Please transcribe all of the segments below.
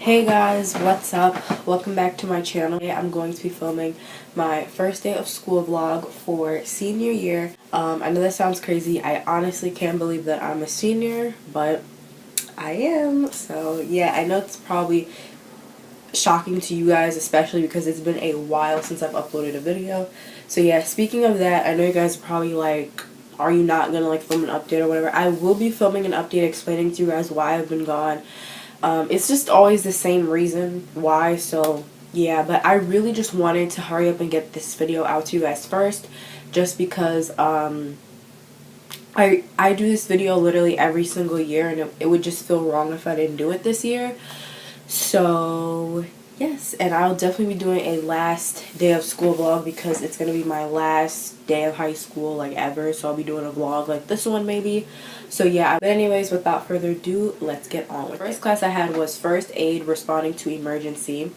Hey guys, what's up? Welcome back to my channel. Today I'm going to be filming my first day of school vlog for senior year. I know that sounds crazy. I honestly can't believe that I'm a senior, but I am. So yeah, I know it's probably shocking to you guys, especially because it's been a while since I've uploaded a video. So yeah, speaking of that, I know you guys are probably like, are you not gonna like film an update or whatever? I will be filming an update explaining to you guys why I've been gone. It's just always the same reason why, so yeah, but I really just wanted to hurry up and get this video out to you guys first, just because I do this video literally every single year, and it would just feel wrong if I didn't do it this year. So yes, and I'll definitely be doing a last day of school vlog because it's gonna be my last day of high school like ever, so I'll be doing a vlog like this one maybe. So yeah, but anyways, without further ado, let's get on with it. First class I had was first aid, responding to emergency.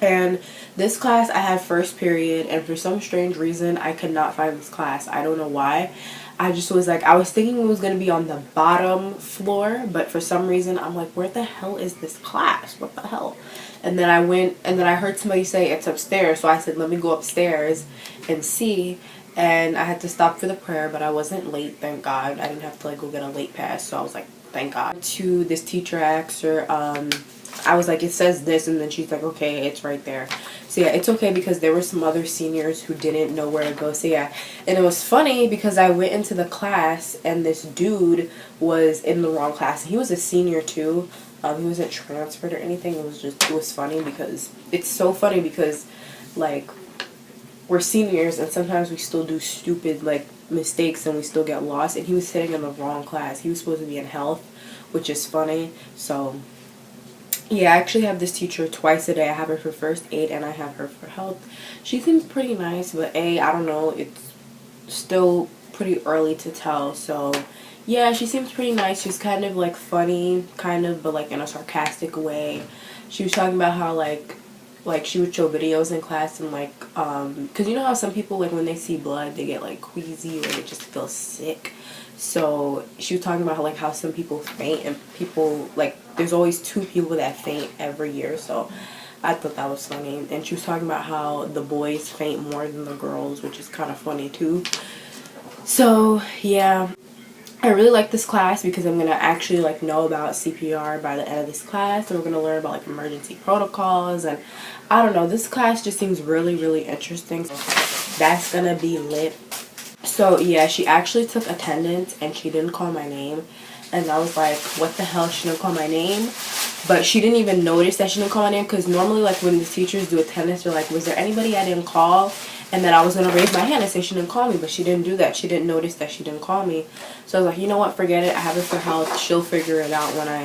And this class I had first period, and for some strange reason I could not find this class. I don't know why. I just was like, I was thinking it was going to be on the bottom floor, but for some reason I'm like, where the hell is this class? What the hell? And then I went, and then I heard somebody say it's upstairs, so I said let me go upstairs and see. And I had to stop for the prayer, but I wasn't late, thank God. I didn't have to like go get a late pass, so I was like, thank God. To this teacher, I asked her, I was like, it says this, and then she's like, okay, it's right there. So yeah, it's okay because there were some other seniors who didn't know where to go. So yeah, and it was funny because I went into the class and this dude was in the wrong class. He was a senior too. He wasn't transferred or anything. It was funny because it's so funny because like we're seniors and sometimes we still do stupid like mistakes and we still get lost, and he was sitting in the wrong class. He was supposed to be in health, which is funny. So yeah, I actually have this teacher twice a day. I have her for first aid and I have her for health. She seems pretty nice, but I don't know, it's still pretty early to tell. So yeah, she seems pretty nice. She's kind of like funny, kind of, but like in a sarcastic way. She was talking about how like she would show videos in class and like because you know how some people like when they see blood they get like queasy or they just feel sick. So she was talking about how some people faint, and people like there's always 2 people that faint every year. So I thought that was funny. And she was talking about how the boys faint more than the girls, which is kind of funny too. So yeah, I really like this class because I'm gonna actually like know about CPR by the end of this class, and we're gonna learn about like emergency protocols, and I don't know, this class just seems really interesting. So that's gonna be lit. So yeah, she actually took attendance and she didn't call my name, and I was like, what the hell, she didn't call my name? But she didn't even notice that she didn't call my name, because normally like when the teachers do attendance they're like, was there anybody I didn't call? And then I was going to raise my hand and say she didn't call me, but she didn't do that. She didn't notice that she didn't call me. So I was like, you know what, forget it. I have it for health. She'll figure it out when I,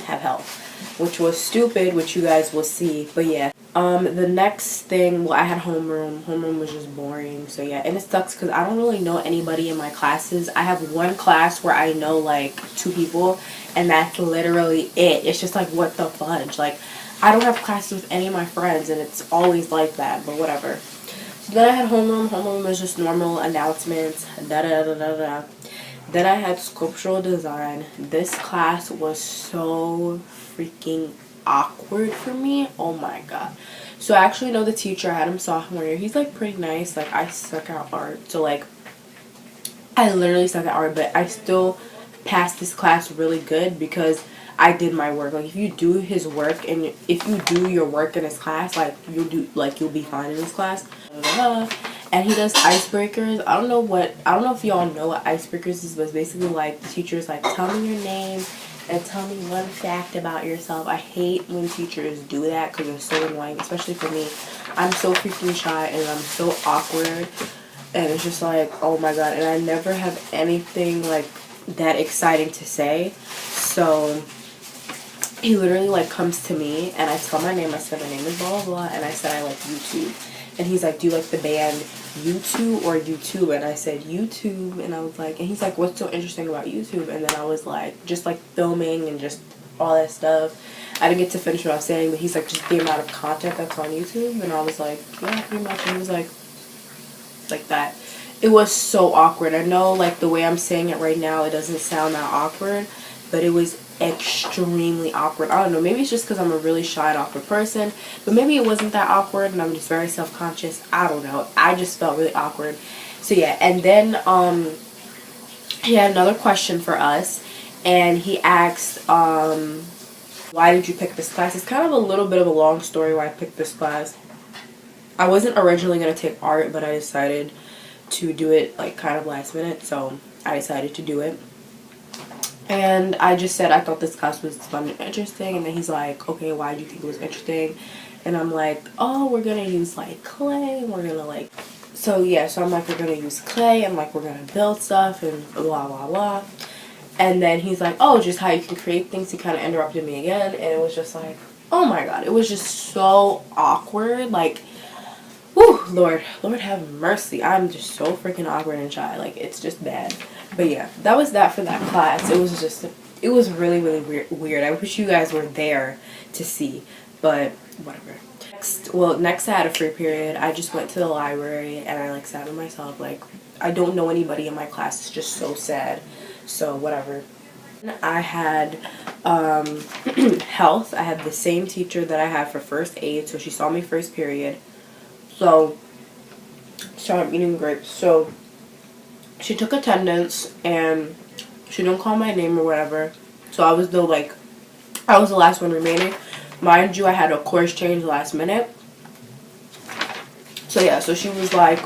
have health. Which was stupid, which you guys will see. But yeah. The next thing, well, I had homeroom. Homeroom was just boring. So yeah, and it sucks because I don't really know anybody in my classes. I have one class where I know like 2 people, and that's literally it. It's just like, what the fudge? Like, I don't have classes with any of my friends, and it's always like that, but whatever. So then I had homeroom. Homeroom was just normal announcements, da-da-da-da-da. Then I had sculptural design. This class was so freaking awkward for me. Oh my god. So I actually know the teacher. I had him sophomore year. He's like pretty nice. Like, I suck at art. So like, I literally suck at art, but I still passed this class really good because I did my work. Like, if you do his work and if you do your work in his class, like you'll be fine in his class. And he does icebreakers. I don't know if y'all know what icebreakers is, but it's basically like the teacher's like, tell me your name and tell me one fact about yourself. I hate when teachers do that because it's so annoying, especially for me. I'm so freaking shy and I'm so awkward, and it's just like, oh my god, and I never have anything like that exciting to say. So he literally like comes to me and I tell my name. I said my name is blah blah blah, and I said I like YouTube. And he's like, do you like the band YouTube or YouTube? And I said YouTube, and I was like, and he's like, what's so interesting about YouTube? And then I was like, just like filming and just all that stuff. I didn't get to finish what I was saying, but he's like, just the amount of content that's on YouTube. And I was like, yeah, pretty much. And he was like that. It was so awkward. I know like the way I'm saying it right now, it doesn't sound that awkward, but it was extremely awkward. I don't know, maybe it's just because I'm a really shy and awkward person, but maybe it wasn't that awkward and I'm just very self-conscious. I don't know, I just felt really awkward. So yeah, and then he had another question for us, and he asked, why did you pick this class? It's kind of a little bit of a long story why I picked this class. I wasn't originally going to take art, but I decided to do it like kind of last minute, so I decided to do it. And I just said I thought this class was fun and interesting, and then he's like, okay, why do you think it was interesting? And I'm like, oh, we're going to use like clay, and we're going to like, so yeah, so I'm like, we're going to use clay, and like we're going to build stuff, and blah, blah, blah. And then he's like, oh, just how you can create things. He kind of interrupted me again, and it was just like, oh my god, it was just so awkward. Like, whew, Lord have mercy. I'm just so freaking awkward and shy. Like, it's just bad. But yeah, that was that for that class. It was just, it was really, really weird. I wish you guys were there to see, but whatever. Next I had a free period. I just went to the library and I like sat with myself. Like, I don't know anybody in my class. It's just so sad. So whatever. I had health. I had the same teacher that I had for first aid, so she saw me first period. So I'm eating grapes. So she took attendance and she didn't call my name or whatever. So I was the last one remaining. Mind you, I had a course change last minute. So yeah, so she was like,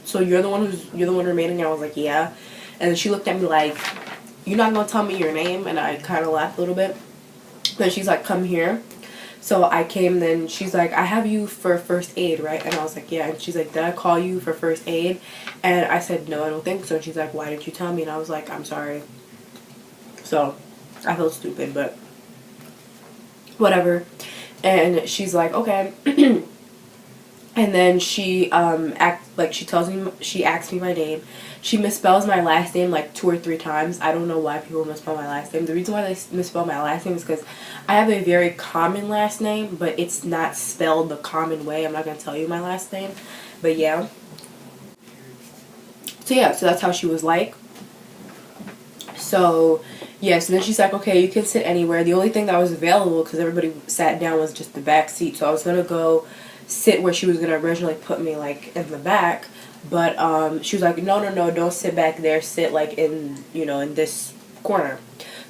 so you're the one remaining? And I was like, yeah. And then she looked at me like, you're not gonna tell me your name? And I kind of laughed a little bit. Then she's like, come here. So I came, then she's like, I have you for first aid, right? And I was like, yeah. And she's like, did I call you for first aid? And I said, no, I don't think so. And she's like, why didn't you tell me? And I was like, I'm sorry. So I felt stupid, but whatever. And she's like, okay. And then she she asks me my name. She misspells my last name like 2 or 3 times. I don't know why people misspell my last name. The reason why they misspell my last name is because I have a very common last name, but it's not spelled the common way. I'm not going to tell you my last name, but yeah. So yeah, so that's how she was like. So yeah, so then she's like, okay, you can sit anywhere. The only thing that was available, because everybody sat down, was just the back seat. So I was going to go sit where she was going to originally put me, like in the back. But she was like, no, don't sit back there. Sit like in, in this corner.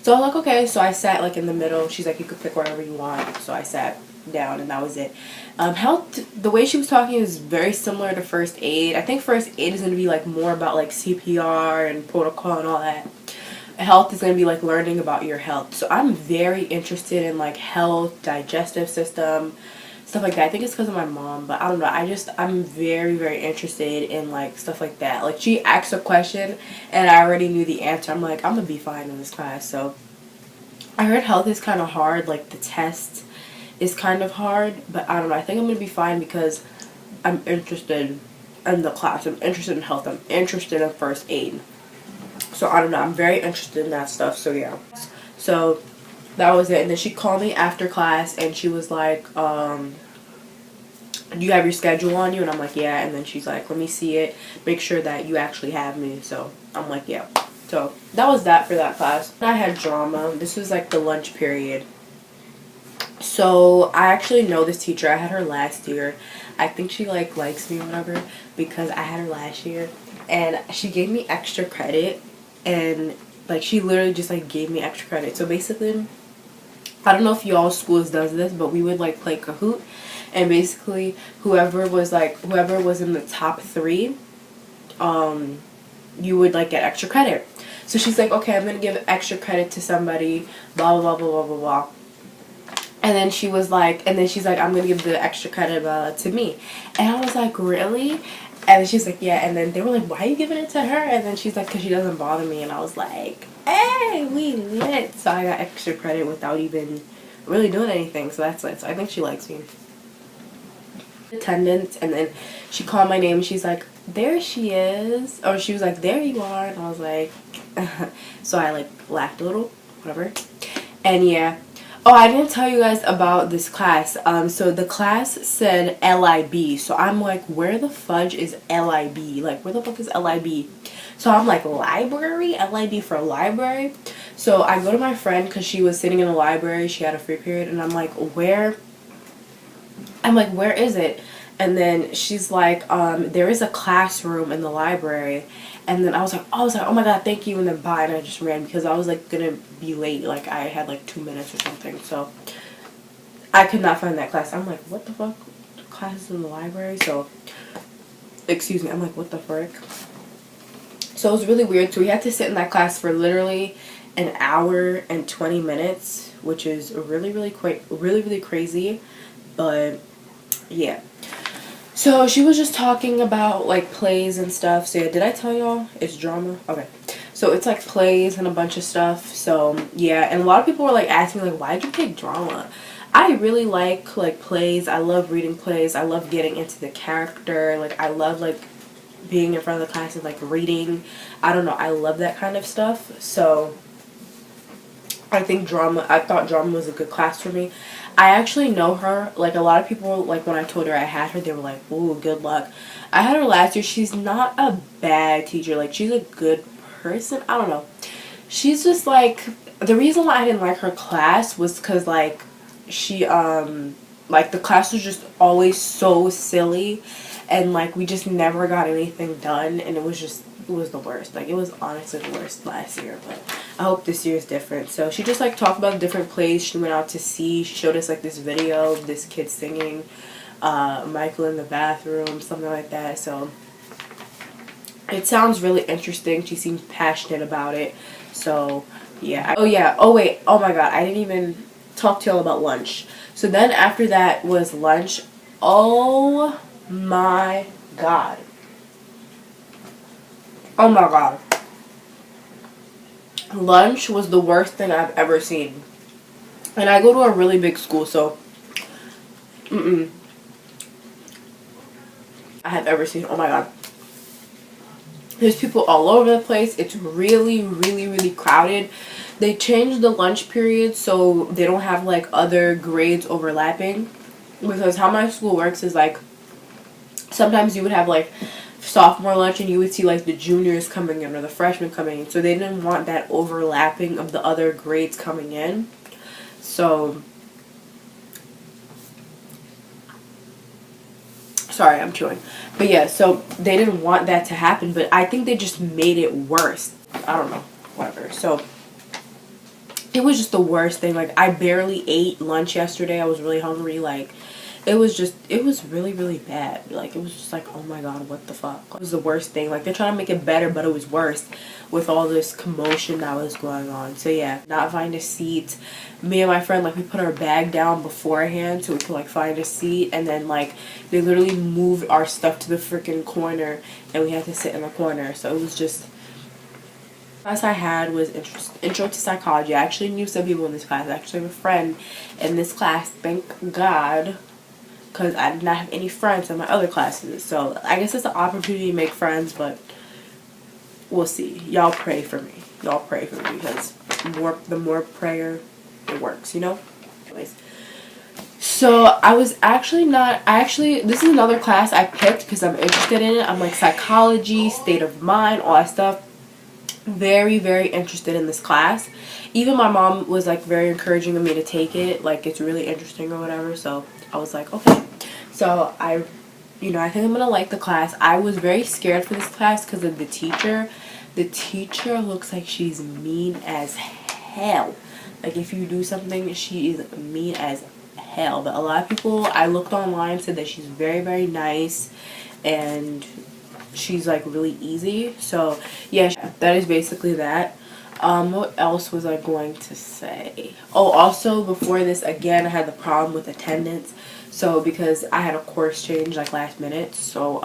So I was like, okay. So I sat like in the middle. She's like, you could pick wherever you want. So I sat down and that was it. Health, the way she was talking is very similar to first aid. I think first aid is going to be like more about like CPR and protocol and all that. Health is going to be like learning about your health. So I'm very interested in like health, digestive system, stuff like that. I think it's because of my mom, but I don't know. I'm very, very interested in like stuff like that. Like, she asked a question and I already knew the answer. I'm like, I'm gonna be fine in this class. So I heard health is kind of hard. Like, the test is kind of hard, but I don't know. I think I'm gonna be fine because I'm interested in the class. I'm interested in health. I'm interested in first aid. So I don't know. I'm very interested in that stuff. So yeah. So that was it. And then she called me after class and she was like, do you have your schedule on you? And I'm like, yeah. And then she's like, let me see it. Make sure that you actually have me. So I'm like, yeah. So that was that for that class. I had drama. This was like the lunch period. So I actually know this teacher. I had her last year. I think she like likes me or whatever because I had her last year. And she gave me extra credit. And like, she literally just like gave me extra credit. So basically, I don't know if y'all's schools does this, but we would like play Kahoot. And basically, whoever was in the top 3, you would like get extra credit. So she's like, okay, I'm gonna give extra credit to somebody, blah blah blah blah blah blah. And then she's like, I'm gonna give the extra credit to me. And I was like, really? And then she's like, yeah. And then they were like, why are you giving it to her? And then she's like, because she doesn't bother me. And I was like, hey, we lit. So I got extra credit without even really doing anything. So that's lit. So I think she likes me. Attendance. And then she called my name and she's like, there she is. Or she was like, there you are. And I was like, so I like laughed a little, whatever. And yeah. Oh, I didn't tell you guys about this class. So the class said LIB. So I'm like, where the fudge is LIB? Like, where the fuck is LIB? So I'm like, library? LIB for library? So I go to my friend because she was sitting in the library. She had a free period, and I'm like, where is it? And then she's like, there is a classroom in the library. And then I was like, oh my god, thank you, and then bye, and I just ran because I was like gonna be late. Like I had like 2 minutes or something, so I could not find that class. I'm like, what the fuck? Class is in the library? So excuse me, I'm like, what the frick? So it was really weird. So we had to sit in that class for literally an hour and 20 minutes, which is really crazy. But yeah. So she was just talking about like plays and stuff. So yeah, did I tell y'all it's drama? Okay. So it's like plays and a bunch of stuff. So yeah, and a lot of people were like asking me like, why'd you pick drama? I really like plays. I love reading plays. I love getting into the character. Like I love like being in front of the class and like reading. I don't know. I love that kind of stuff. So I thought drama was a good class for me. I actually know her. Like a lot of people, like when I told her I had her, they were like, ooh, good luck. I had her last year. She's not a bad teacher. Like she's a good person. I don't know. She's just like, the reason why I didn't like her class was because like she like the class was just always so silly, and like we just never got anything done, and it was the worst. Like it was honestly the worst last year, but I hope this year is different. So she just like talked about different plays she went out to see. She showed us like this video of this kid singing Michael in the bathroom, something like that. So it sounds really interesting. She seems passionate about it. So yeah. Oh wait, oh my god, I didn't even talk to y'all about lunch. So then after that was lunch. Oh my god. Oh my god. Lunch was the worst thing I've ever seen. And I go to a really big school, so I have ever seen. Oh my god. There's people all over the place. It's really crowded. They changed the lunch period so they don't have like other grades overlapping. Because how my school works is like sometimes you would have like sophomore lunch and you would see like the juniors coming in or the freshmen coming in. So they didn't want that overlapping of the other grades coming in. So sorry, I'm chewing. But yeah, so they didn't want that to happen, but I think they just made it worse. I don't know. Whatever. So it was just the worst thing. Like I barely ate lunch yesterday. I was really hungry. Like it was really bad. Like it was just like, oh my god, what the fuck. It was the worst thing. Like they're trying to make it better, but it was worse with all this commotion that was going on. So yeah, not find a seat. Me and my friend, like we put our bag down beforehand so we could like find a seat, and then like they literally moved our stuff to the freaking corner and we had to sit in the corner. So it was just, class I had was intro to psychology. I actually knew some people in this class. I actually have a friend in this class, thank god, because I did not have any friends in my other classes. So I guess it's an opportunity to make friends, but we'll see. Y'all pray for me. Y'all pray for me because the more prayer, it works, you know? Anyways. So I was actually this is another class I picked because I'm interested in it. I'm like psychology, state of mind, all that stuff. Very interested in this class. Even my mom was like very encouraging of me to take it, like it's really interesting or whatever. So I was like, okay. So I think I'm gonna like the class. I was very scared for this class because of the teacher. The teacher looks like she's mean as hell. Like if you do something, she is mean as hell. But a lot of people I looked online said that she's very nice and she's like really easy. So yeah, that is basically that. What else was I going to say? Oh, also before this, again, I had the problem with attendance. So because I had a course change like last minute, so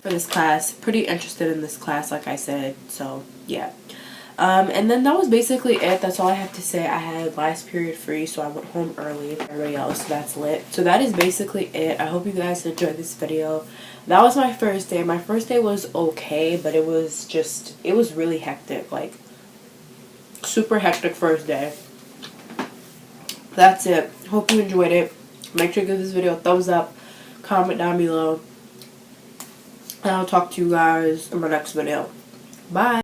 for this class, pretty interested in this class, like I said. So yeah. And then that was basically it. That's all I have to say. I had last period free, so I went home early. Everybody else, that's lit. So that is basically it. I hope you guys enjoyed this video. That was my first day. My first day was okay, but it was really hectic. Like, super hectic first day. That's it. Hope you enjoyed it. Make sure to give this video a thumbs up. Comment down below. And I'll talk to you guys in my next video. Bye.